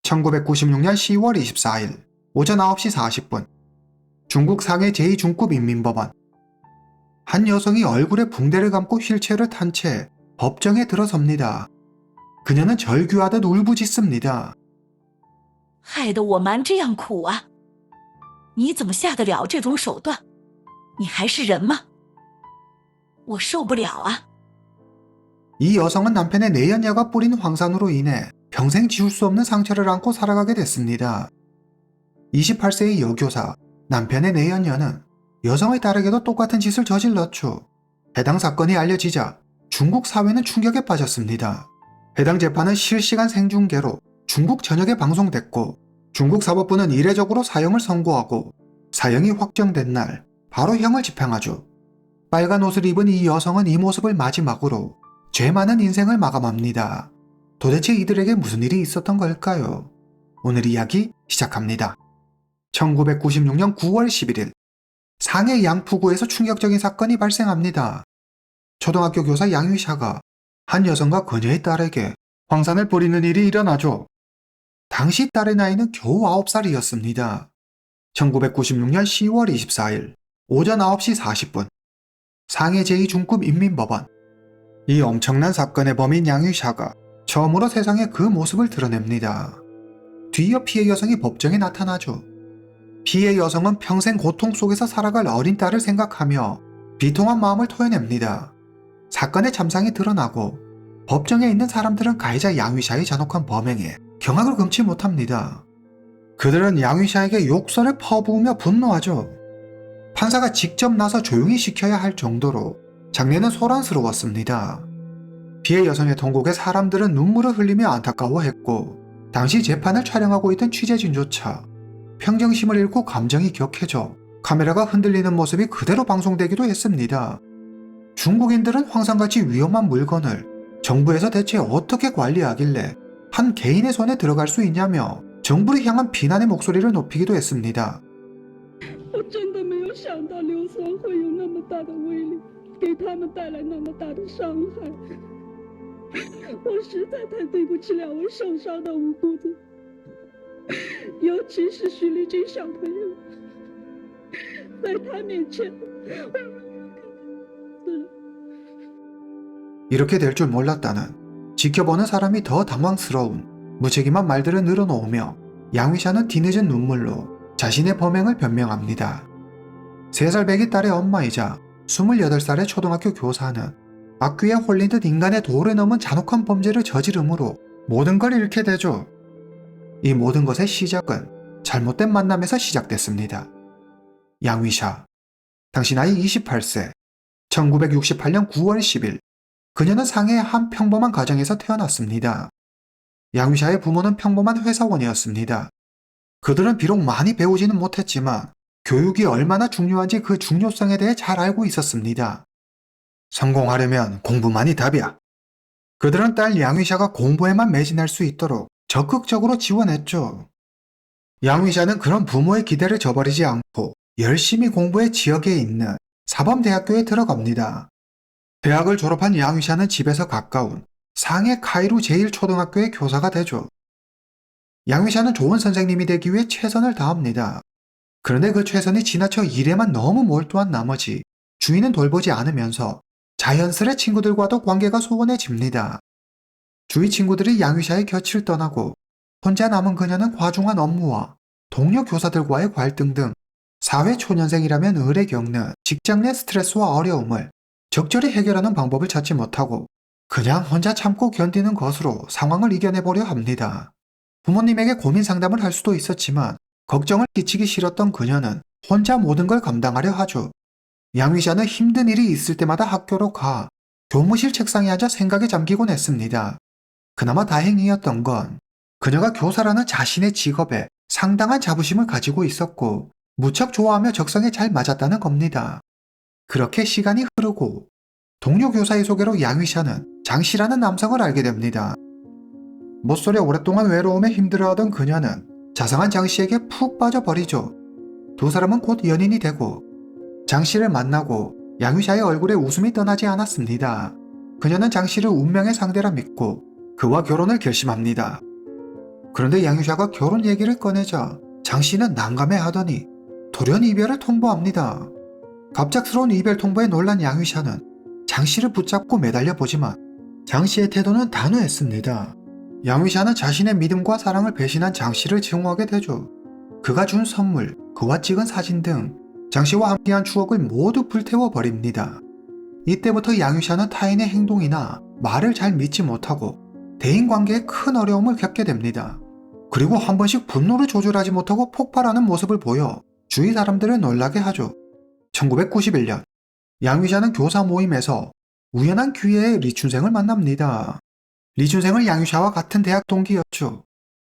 1996년 10월 24일 오전 9시 40분 중국 상해 제2중급 인민법원. 한 여성이 얼굴에 붕대를 감고 휠체어를 탄 채 법정에 들어섭니다. 그녀는 절규하듯 울부짖습니다. 害得我瞒这样苦啊！你怎么下得了这种手段？你还是人吗？我受不了啊！ 이 여성은 남편의 내연녀가 뿌린 황산으로 인해 평생 지울 수 없는 상처를 안고 살아가게 됐습니다. 28세의 여교사, 남편의 내연녀는 여성의 딸에게도 똑같은 짓을 저질렀죠. 해당 사건이 알려지자 중국 사회는 충격에 빠졌습니다. 해당 재판은 실시간 생중계로 중국 전역에 방송됐고 중국 사법부는 이례적으로 사형을 선고하고 사형이 확정된 날 바로 형을 집행하죠. 빨간 옷을 입은 이 여성은 이 모습을 마지막으로 죄 많은 인생을 마감합니다. 도대체 이들에게 무슨 일이 있었던 걸까요? 오늘 이야기 시작합니다. 1996년 9월 11일 상해 양푸구에서 충격적인 사건이 발생합니다. 초등학교 교사 양위샤가 한 여성과 그녀의 딸에게 황산을 뿌리는 일이 일어나죠. 당시 딸의 나이는 겨우 9살이었습니다. 1996년 10월 24일 오전 9시 40분 상해 제2중급 인민법원. 이 엄청난 사건의 범인 양위샤가 처음으로 세상에 그 모습을 드러냅니다. 뒤이어 피해 여성이 법정에 나타나죠. 피해 여성은 평생 고통 속에서 살아갈 어린 딸을 생각하며 비통한 마음을 토해냅니다. 사건의 참상이 드러나고 법정에 있는 사람들은 가해자 양위샤의 잔혹한 범행에 경악을 금치 못합니다. 그들은 양위샤에게 욕설을 퍼부으며 분노하죠. 판사가 직접 나서 조용히 시켜야 할 정도로 장면은 소란스러웠습니다. 피해 여성의 통곡에 사람들은 눈물을 흘리며 안타까워했고 당시 재판을 촬영하고 있던 취재진조차 평정심을 잃고 감정이 격해져 카메라가 흔들리는 모습이 그대로 방송되기도 했습니다. 중국인들은 황산같이 위험한 물건을 정부에서 대체 어떻게 관리하길래 한 개인의 손에 들어갈 수 있냐며 정부를 향한 비난의 목소리를 높이기도 했습니다. 我真的没有想到硫酸会有那么大的威力，给他们带来那么大的伤害。我实在太对不起两位受伤的无辜的，尤其是徐丽君小朋友，在他面前，이렇게 될 줄 몰랐다는 지켜보는 사람이 더 당황스러운 무책임한 말들을 늘어놓으며 양위샤는 뒤늦은 눈물로 자신의 범행을 변명합니다. 3살 배기 딸의 엄마이자 28살의 초등학교 교사는 악귀에 홀린 듯 인간의 도를 넘은 잔혹한 범죄를 저지름으로 모든 걸 잃게 되죠. 이 모든 것의 시작은 잘못된 만남에서 시작됐습니다. 양위샤, 당시 나이 28세, 1968년 9월 10일 그녀는 상해의 한 평범한 가정에서 태어났습니다. 양위샤의 부모는 평범한 회사원이었습니다. 그들은 비록 많이 배우지는 못했지만 교육이 얼마나 중요한지 그 중요성에 대해 잘 알고 있었습니다. 성공하려면 공부만이 답이야. 그들은 딸 양위샤가 공부에만 매진할 수 있도록 적극적으로 지원했죠. 양위샤는 그런 부모의 기대를 저버리지 않고 열심히 공부해 지역에 있는 사범대학교에 들어갑니다. 대학을 졸업한 양위샤는 집에서 가까운 상해 카이루 제1초등학교의 교사가 되죠. 양위샤는 좋은 선생님이 되기 위해 최선을 다합니다. 그런데 그 최선이 지나쳐 일에만 너무 몰두한 나머지 주위는 돌보지 않으면서 자연스레 친구들과도 관계가 소원해집니다. 주위 친구들이 양위샤의 곁을 떠나고 혼자 남은 그녀는 과중한 업무와 동료 교사들과의 갈등 등 사회 초년생이라면 을에 겪는 직장 내 스트레스와 어려움을 적절히 해결하는 방법을 찾지 못하고 그냥 혼자 참고 견디는 것으로 상황을 이겨내보려 합니다. 부모님에게 고민 상담을 할 수도 있었지만 걱정을 끼치기 싫었던 그녀는 혼자 모든 걸 감당하려 하죠. 양위샤는 힘든 일이 있을 때마다 학교로 가 교무실 책상에 앉아 생각에 잠기곤 했습니다. 그나마 다행이었던 건 그녀가 교사라는 자신의 직업에 상당한 자부심을 가지고 있었고 무척 좋아하며 적성에 잘 맞았다는 겁니다. 그렇게 시간이 흐르고 동료 교사의 소개로 양위샤는 장씨라는 남성을 알게 됩니다. 모쏠에 오랫동안 외로움에 힘들어하던 그녀는 자상한 장씨에게 푹 빠져버리죠. 두 사람은 곧 연인이 되고 장씨를 만나고 양위샤의 얼굴에 웃음이 떠나지 않았습니다. 그녀는 장씨를 운명의 상대라 믿고 그와 결혼을 결심합니다. 그런데 양유샤가 결혼 얘기를 꺼내자 장 씨는 난감해하더니 돌연 이별을 통보합니다. 갑작스러운 이별 통보에 놀란 양유샤는 장 씨를 붙잡고 매달려 보지만 장 씨의 태도는 단호했습니다. 양유샤는 자신의 믿음과 사랑을 배신한 장 씨를 증오하게 되죠. 그가 준 선물, 그와 찍은 사진 등 장 씨와 함께한 추억을 모두 불태워 버립니다. 이때부터 양유샤는 타인의 행동이나 말을 잘 믿지 못하고 대인관계에 큰 어려움을 겪게 됩니다. 그리고 한 번씩 분노를 조절하지 못하고 폭발하는 모습을 보여 주위 사람들을 놀라게 하죠. 1991년 양유샤는 교사 모임에서 우연한 기회에 리춘생을 만납니다. 리춘생은 양유샤와 같은 대학 동기였죠.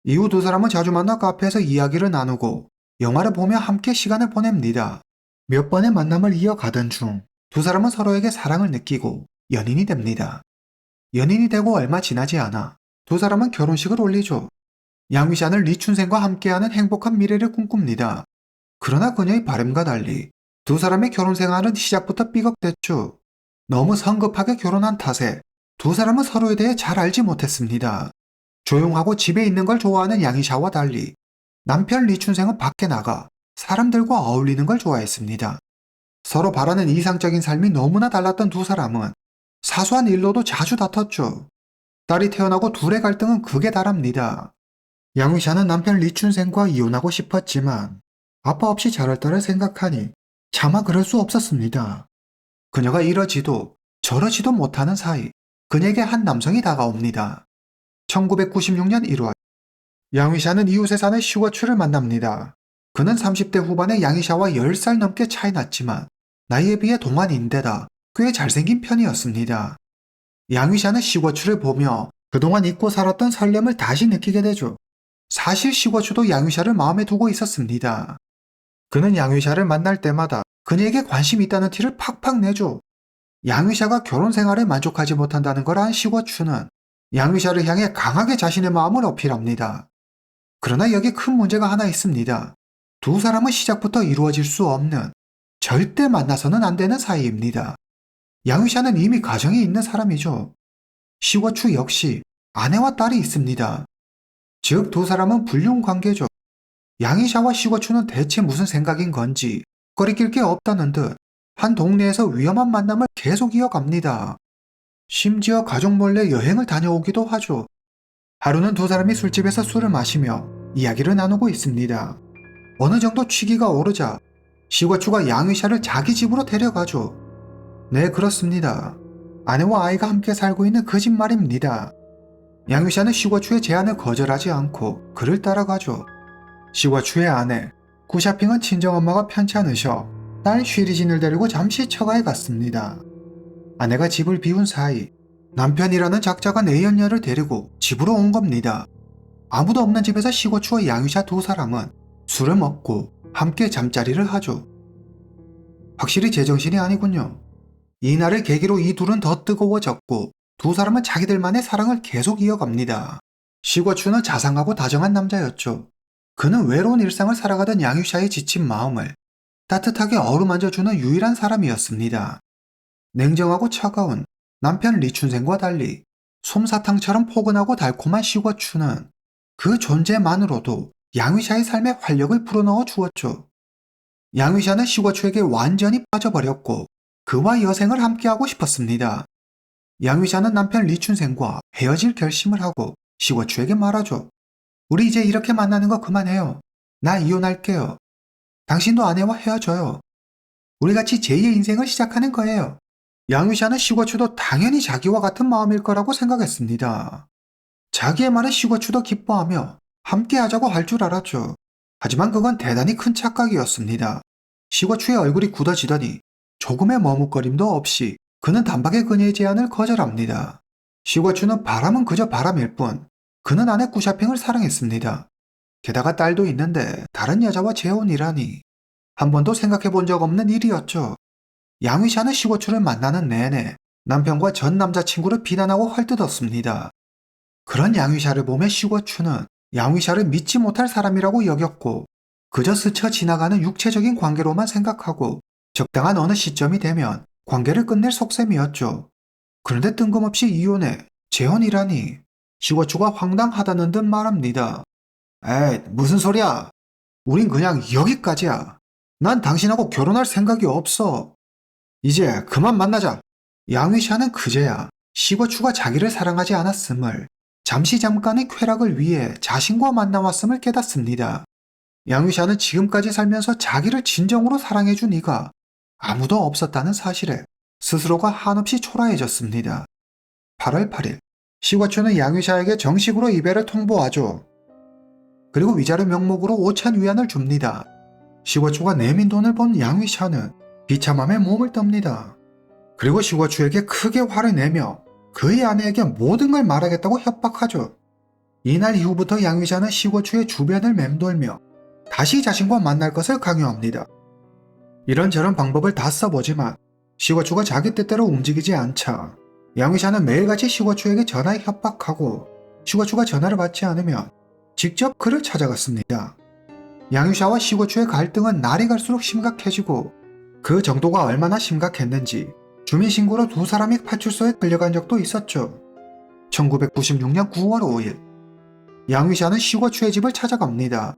이후 두 사람은 자주 만나 카페에서 이야기를 나누고 영화를 보며 함께 시간을 보냅니다. 몇 번의 만남을 이어가던 중 두 사람은 서로에게 사랑을 느끼고 연인이 됩니다. 연인이 되고 얼마 지나지 않아 두 사람은 결혼식을 올리죠. 양유샤는 리춘생과 함께하는 행복한 미래를 꿈꿉니다. 그러나 그녀의 바람과 달리 두 사람의 결혼 생활은 시작부터 삐걱댔죠. 너무 성급하게 결혼한 탓에 두 사람은 서로에 대해 잘 알지 못했습니다. 조용하고 집에 있는 걸 좋아하는 양유샤와 달리 남편 리춘생은 밖에 나가 사람들과 어울리는 걸 좋아했습니다. 서로 바라는 이상적인 삶이 너무나 달랐던 두 사람은 사소한 일로도 자주 다퉜죠. 딸이 태어나고 둘의 갈등은 극에 달합니다. 양유샤는 남편 리춘생과 이혼하고 싶었지만 아빠 없이 자랄 딸을 생각하니 차마 그럴 수 없었습니다. 그녀가 이러지도 저러지도 못하는 사이 그녀에게 한 남성이 다가옵니다. 1996년 1월 양유샤는 이웃에 사는 시워추를 만납니다. 그는 30대 후반의 양유샤와 10살 넘게 차이 났지만 나이에 비해 동안인데다 꽤 잘생긴 편이었습니다. 양유샤는 시워추를 보며 그동안 잊고 살았던 설렘을 다시 느끼게 되죠. 사실 시워추도 양유샤를 마음에 두고 있었습니다. 그는 양유샤를 만날 때마다 그녀에게 관심이 있다는 티를 팍팍 내죠. 양유샤가 결혼 생활에 만족하지 못한다는 걸 안 시워추는 양유샤를 향해 강하게 자신의 마음을 어필합니다. 그러나 여기 큰 문제가 하나 있습니다. 두 사람은 시작부터 이루어질 수 없는, 절대 만나서는 안 되는 사이입니다. 양유샤는 이미 가정이 있는 사람이죠. 시워추 역시 아내와 딸이 있습니다. 즉 두 사람은 불륜 관계죠. 양유샤와 시워추는 대체 무슨 생각인 건지 거리낄 게 없다는 듯 한 동네에서 위험한 만남을 계속 이어갑니다. 심지어 가족 몰래 여행을 다녀오기도 하죠. 하루는 두 사람이 술집에서 술을 마시며 이야기를 나누고 있습니다. 어느 정도 취기가 오르자 시워추가 양유샤를 자기 집으로 데려가죠. 네, 그렇습니다. 아내와 아이가 함께 살고 있는 그 집 말입니다. 양유샤는 시워추의 제안을 거절하지 않고 그를 따라가죠. 시워추의 아내 구샤핑은 친정엄마가 편치 않으셔 딸 쉬리진을 데리고 잠시 처가에 갔습니다. 아내가 집을 비운 사이 남편이라는 작자가 내연녀를 데리고 집으로 온 겁니다. 아무도 없는 집에서 시워추와 양유샤 두 사람은 술을 먹고 함께 잠자리를 하죠. 확실히 제정신이 아니군요. 이날을 계기로 이 둘은 더 뜨거워졌고 두 사람은 자기들만의 사랑을 계속 이어갑니다. 시워추는 자상하고 다정한 남자였죠. 그는 외로운 일상을 살아가던 양유샤의 지친 마음을 따뜻하게 어루만져주는 유일한 사람이었습니다. 냉정하고 차가운 남편 리춘생과 달리 솜사탕처럼 포근하고 달콤한 시워추는 그 존재만으로도 양유샤의 삶에 활력을 불어넣어 주었죠. 양유샤는 시워추에게 완전히 빠져버렸고 그와 여생을 함께하고 싶었습니다. 양유샤는 남편 리춘생과 헤어질 결심을 하고 시워추에게 말하죠. 우리 이제 이렇게 만나는 거 그만해요. 나 이혼할게요. 당신도 아내와 헤어져요. 우리 같이 제2의 인생을 시작하는 거예요. 양유샤는 시워추도 당연히 자기와 같은 마음일 거라고 생각했습니다. 자기의 말에 시워추도 기뻐하며 함께 하자고 할 줄 알았죠. 하지만 그건 대단히 큰 착각이었습니다. 시워추의 얼굴이 굳어지더니 조금의 머뭇거림도 없이 그는 단박에 그녀의 제안을 거절합니다. 시워추는 바람은 그저 바람일 뿐 그는 아내 구샤핑을 사랑했습니다. 게다가 딸도 있는데 다른 여자와 재혼이라니 한 번도 생각해 본 적 없는 일이었죠. 양유샤는 시워추를 만나는 내내 남편과 전 남자친구를 비난하고 헐뜯었습니다. 그런 양유샤를 보며 시워추는 양유샤를 믿지 못할 사람이라고 여겼고 그저 스쳐 지나가는 육체적인 관계로만 생각하고 적당한 어느 시점이 되면 관계를 끝낼 속셈이었죠. 그런데 뜬금없이 이혼해 재혼이라니 시고추가 황당하다는 듯 말합니다. 에이, 무슨 소리야. 우린 그냥 여기까지야. 난 당신하고 결혼할 생각이 없어. 이제 그만 만나자. 양위샤는 그제야 시고추가 자기를 사랑하지 않았음을, 잠깐의 쾌락을 위해 자신과 만나왔음을 깨닫습니다. 양위샤는 지금까지 살면서 자기를 진정으로 사랑해준 이가 아무도 없었다는 사실에 스스로가 한없이 초라해졌습니다. 8월 8일, 시고추는 양위샤에게 정식으로 이별을 통보하죠. 그리고 위자료 명목으로 5,000위안을 줍니다. 시고추가 내민 돈을 본 양위샤는 비참함에 몸을 떱니다. 그리고 시고추에게 크게 화를 내며 그의 아내에게 모든 걸 말하겠다고 협박하죠. 이날 이후부터 양위샤는 시고추의 주변을 맴돌며 다시 자신과 만날 것을 강요합니다. 이런저런 방법을 다 써보지만 시고추가 자기 뜻대로 움직이지 않자 양위샤는 매일같이 시고추에게 전화에 협박하고, 시고추가 전화를 받지 않으면 직접 그를 찾아갔습니다. 양위샤와 시고추의 갈등은 날이 갈수록 심각해지고, 그 정도가 얼마나 심각했는지 주민신고로 두 사람이 파출소에 끌려간 적도 있었죠. 1996년 9월 5일, 양위샤는 시고추의 집을 찾아갑니다.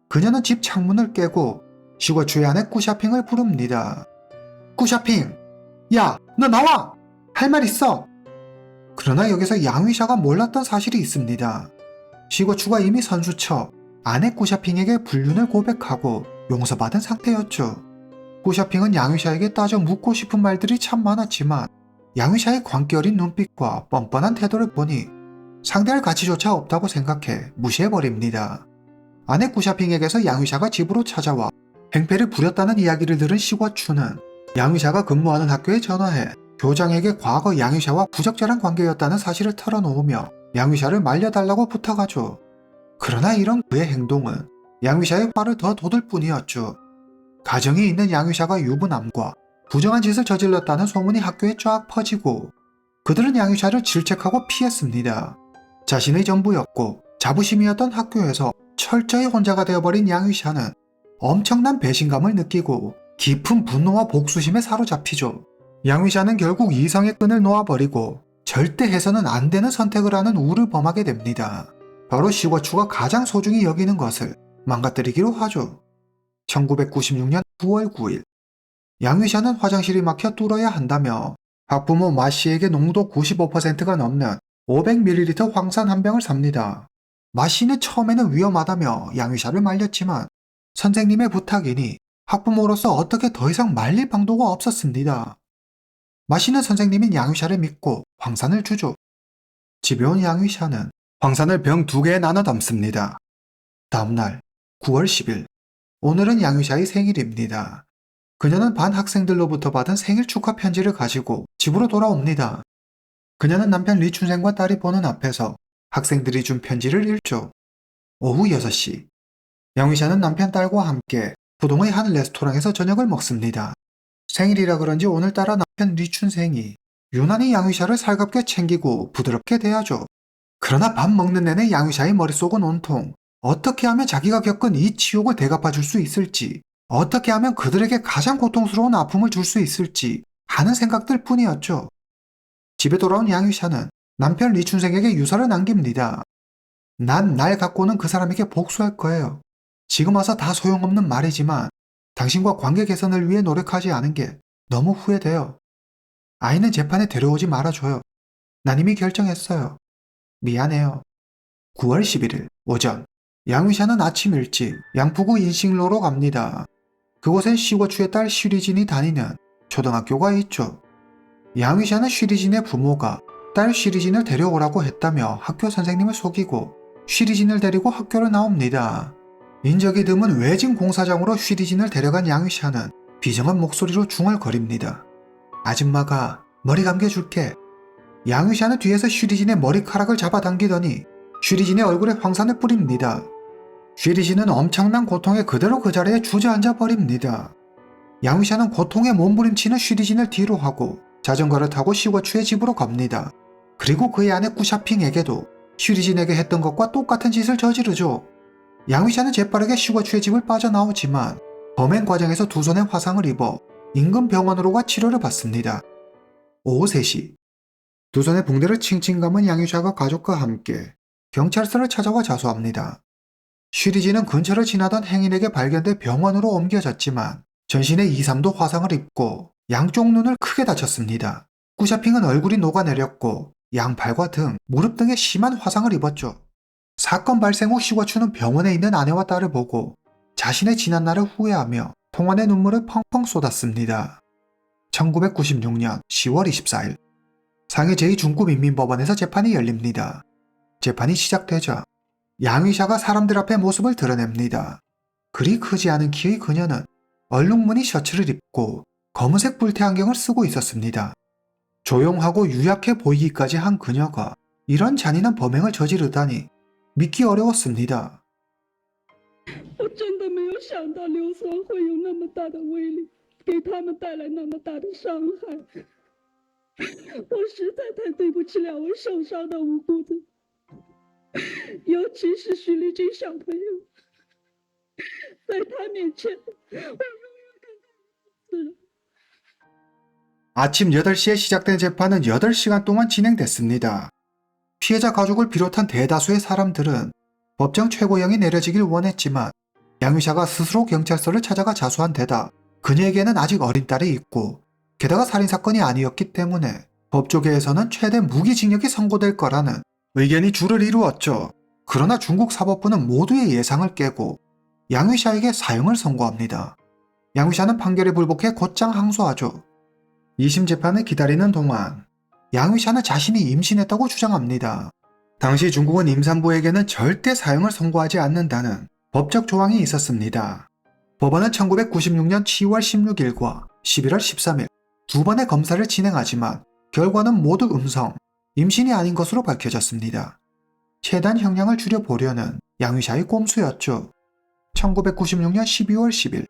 그녀는 집 창문을 깨고 시고추의 아내 꾸샤핑을 부릅니다. 꾸샤핑! 야, 너 나와! 할 말 있어! 그러나 여기서 양위샤가 몰랐던 사실이 있습니다. 시고추가 이미 선수처 아내 꾸샤핑에게 불륜을 고백하고 용서받은 상태였죠. 꾸샤핑은 양위샤에게 따져 묻고 싶은 말들이 참 많았지만 양위샤의 광기 어린 눈빛과 뻔뻔한 태도를 보니 상대할 가치조차 없다고 생각해 무시해버립니다. 아내 꾸샤핑에게서 양위샤가 집으로 찾아와 행패를 부렸다는 이야기를 들은 시고추는 양위샤가 근무하는 학교에 전화해 교장에게 과거 양위샤와 부적절한 관계였다는 사실을 털어놓으며 양위샤를 말려달라고 부탁하죠. 그러나 이런 그의 행동은 양위샤의 화를 더 돋을 뿐이었죠. 가정이 있는 양위샤가 유부남과 부정한 짓을 저질렀다는 소문이 학교에 쫙 퍼지고 그들은 양위샤를 질책하고 피했습니다. 자신의 전부였고 자부심이었던 학교에서 철저히 혼자가 되어버린 양위샤는 엄청난 배신감을 느끼고 깊은 분노와 복수심에 사로잡히죠. 양위샤는 결국 이성의 끈을 놓아버리고 절대 해서는 안 되는 선택을 하는 우를 범하게 됩니다. 바로 시고추가 가장 소중히 여기는 것을 망가뜨리기로 하죠. 1996년 9월 9일, 양위샤는 화장실이 막혀 뚫어야 한다며 학부모 마씨에게 농도 95%가 넘는 500ml 황산 한 병을 삽니다. 마씨는 처음에는 위험하다며 양위샤를 말렸지만 선생님의 부탁이니 학부모로서 어떻게 더 이상 말릴 방도가 없었습니다. 마씨는 선생님인 양위샤를 믿고 황산을 주죠. 집에 온 양위샤는 황산을 병 2개에 나눠 담습니다. 다음날 9월 10일, 오늘은 양위샤의 생일입니다. 그녀는 반 학생들로부터 받은 생일 축하 편지를 가지고 집으로 돌아옵니다. 그녀는 남편 리춘생과 딸이 보는 앞에서 학생들이 준 편지를 읽죠. 오후 6시, 양위샤는 남편 딸과 함께 부동의 한 레스토랑에서 저녁을 먹습니다. 생일이라 그런지 오늘따라 남편 리춘생이 유난히 양위샤를 살갑게 챙기고 부드럽게 대하죠. 그러나 밥 먹는 내내 양위샤의 머릿속은 온통 어떻게 하면 자기가 겪은 이 치욕을 대갚아줄 수 있을지, 어떻게 하면 그들에게 가장 고통스러운 아픔을 줄 수 있을지 하는 생각들 뿐이었죠. 집에 돌아온 양위샤는 남편 리춘생에게 유서를 남깁니다. 난 날 갖고는 그 사람에게 복수할 거예요. 지금 와서 다 소용없는 말이지만 당신과 관계 개선을 위해 노력하지 않은 게 너무 후회돼요. 아이는 재판에 데려오지 말아줘요. 난 이미 결정했어요. 미안해요. 9월 11일 오전, 양위샤는 아침 일찍 양푸구 인식로로 갑니다. 그곳엔 시고추의 딸 쉬리진이 다니는 초등학교가 있죠. 양위샤는 쉬리진의 부모가 딸 쉬리진을 데려오라고 했다며 학교 선생님을 속이고 쉬리진을 데리고 학교를 나옵니다. 인적이 드문 외진 공사장으로 쉬리진을 데려간 양위샤는 비정한 목소리로 중얼거립니다. 아줌마가 머리 감겨줄게. 양위샤는 뒤에서 쉬리진의 머리카락을 잡아당기더니 쉬리진의 얼굴에 황산을 뿌립니다. 쉬리진은 엄청난 고통에 그대로 그 자리에 주저앉아 버립니다. 양위샤는 고통에 몸부림치는 쉬리진을 뒤로 하고 자전거를 타고 시고추의 집으로 갑니다. 그리고 그의 아내 꾸샤핑에게도 쉬리진에게 했던 것과 똑같은 짓을 저지르죠. 양위샤는 재빠르게 시고추의 집을 빠져나오지만 범행 과정에서 두 손에 화상을 입어 인근 병원으로 가 치료를 받습니다. 오후 3시, 두 손에 붕대를 칭칭 감은 양유샤가 가족과 함께 경찰서를 찾아와 자수합니다. 쉬리지는 근처를 지나던 행인에게 발견돼 병원으로 옮겨졌지만 전신에 2, 3도 화상을 입고 양쪽 눈을 크게 다쳤습니다. 꾸샤핑은 얼굴이 녹아내렸고 양팔과 등, 무릎 등에 심한 화상을 입었죠. 사건 발생 후 시거추는 병원에 있는 아내와 딸을 보고 자신의 지난날을 후회하며 통원의 눈물을 펑펑 쏟았습니다. 1996년 10월 24일 상해 제2중구민민법원에서 재판이 열립니다. 재판이 시작되자 양위샤가 사람들 앞에 모습을 드러냅니다. 그리 크지 않은 키의 그녀는 얼룩무늬 셔츠를 입고 검은색 불태안경을 쓰고 있었습니다. 조용하고 유약해 보이기까지 한 그녀가 이런 잔인한 범행을 저지르다니 믿기 어려웠습니다. 我真的没有想到硫酸会有那么大的威力，给他们带来那么大的伤害。我实在太对不起两位受伤的无辜的，尤其是徐丽君小朋友，在他面前，我永远跟他不自然。 아침 8시에 시작된 재판은 8시간 동안 진행됐습니다. 피해자 가족을 비롯한 대다수의 사람들은 법정 최고형이 내려지길 원했지만 양위샤가 스스로 경찰서를 찾아가 자수한 데다 그녀에게는 아직 어린 딸이 있고 게다가 살인사건이 아니었기 때문에 법조계에서는 최대 무기징역이 선고될 거라는 의견이 주를 이루었죠. 그러나 중국 사법부는 모두의 예상을 깨고 양위샤에게 사형을 선고합니다. 양위샤는 판결에 불복해 곧장 항소하죠. 2심 재판을 기다리는 동안 양위샤는 자신이 임신했다고 주장합니다. 당시 중국은 임산부에게는 절대 사형을 선고하지 않는다는 법적 조항이 있었습니다. 법원은 1996년 10월 16일과 11월 13일 두 번의 검사를 진행하지만 결과는 모두 음성, 임신이 아닌 것으로 밝혀졌습니다. 최단 형량을 줄여보려는 양위샤의 꼼수였죠. 1996년 12월 10일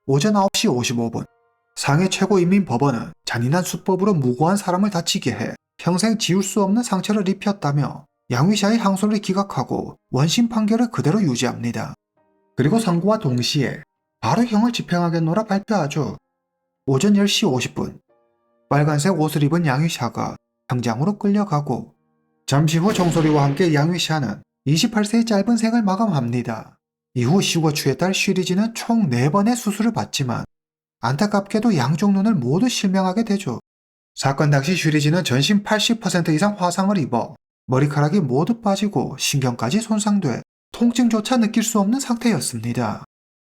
오전 9시 55분 상해 최고인민법원은 잔인한 수법으로 무고한 사람을 다치게 해 평생 지울 수 없는 상처를 입혔다며 양위샤의 항소를 기각하고 원심 판결을 그대로 유지합니다. 그리고 선고와 동시에 바로 형을 집행하겠노라 발표하죠. 오전 10시 50분 빨간색 옷을 입은 양위샤가 형장으로 끌려가고 잠시 후 종소리와 함께 양위샤는 28세의 짧은 생을 마감합니다. 이후 시거추의 딸 쉬리지는 총 4번의 수술을 받지만 안타깝게도 양쪽 눈을 모두 실명하게 되죠. 사건 당시 쉬리지는 전신 80% 이상 화상을 입어 머리카락이 모두 빠지고 신경까지 손상돼 통증조차 느낄 수 없는 상태였습니다.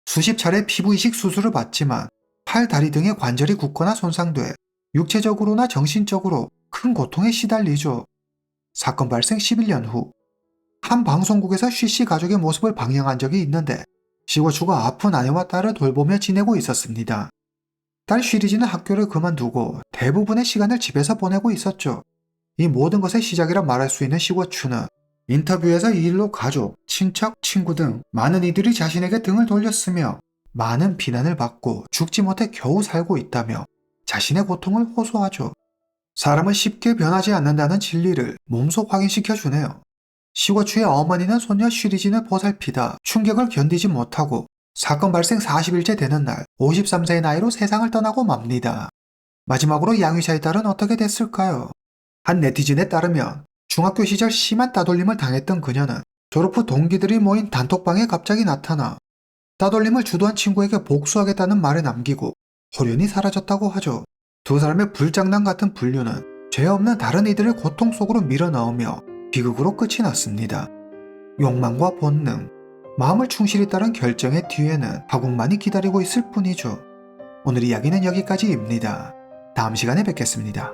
수십 차례 피부 이식 수술을 받지만 팔, 다리 등의 관절이 굳거나 손상돼 육체적으로나 정신적으로 큰 고통에 시달리죠. 사건 발생 11년 후 한 방송국에서 쉬씨 가족의 모습을 방영한 적이 있는데 시거추가 아픈 아내와 딸을 돌보며 지내고 있었습니다. 딸 쉬리지는 학교를 그만두고 대부분의 시간을 집에서 보내고 있었죠. 이 모든 것의 시작이라 말할 수 있는 시거추는 인터뷰에서 이 일로 가족, 친척, 친구 등 많은 이들이 자신에게 등을 돌렸으며 많은 비난을 받고 죽지 못해 겨우 살고 있다며 자신의 고통을 호소하죠. 사람은 쉽게 변하지 않는다는 진리를 몸소 확인시켜주네요. 시거추의 어머니는 손녀 쉬리진을 보살피다 충격을 견디지 못하고 사건 발생 40일째 되는 날 53세의 나이로 세상을 떠나고 맙니다. 마지막으로 양위샤의 딸은 어떻게 됐을까요? 한 네티즌에 따르면 중학교 시절 심한 따돌림을 당했던 그녀는 졸업 후 동기들이 모인 단톡방에 갑자기 나타나 따돌림을 주도한 친구에게 복수하겠다는 말을 남기고 호련히 사라졌다고 하죠. 두 사람의 불장난 같은 분류는 죄 없는 다른 이들을 고통 속으로 밀어넣으며 비극으로 끝이 났습니다. 욕망과 본능, 마음을 충실히 따른 결정의 뒤에는 파국만이 기다리고 있을 뿐이죠. 오늘 이야기는 여기까지입니다. 다음 시간에 뵙겠습니다.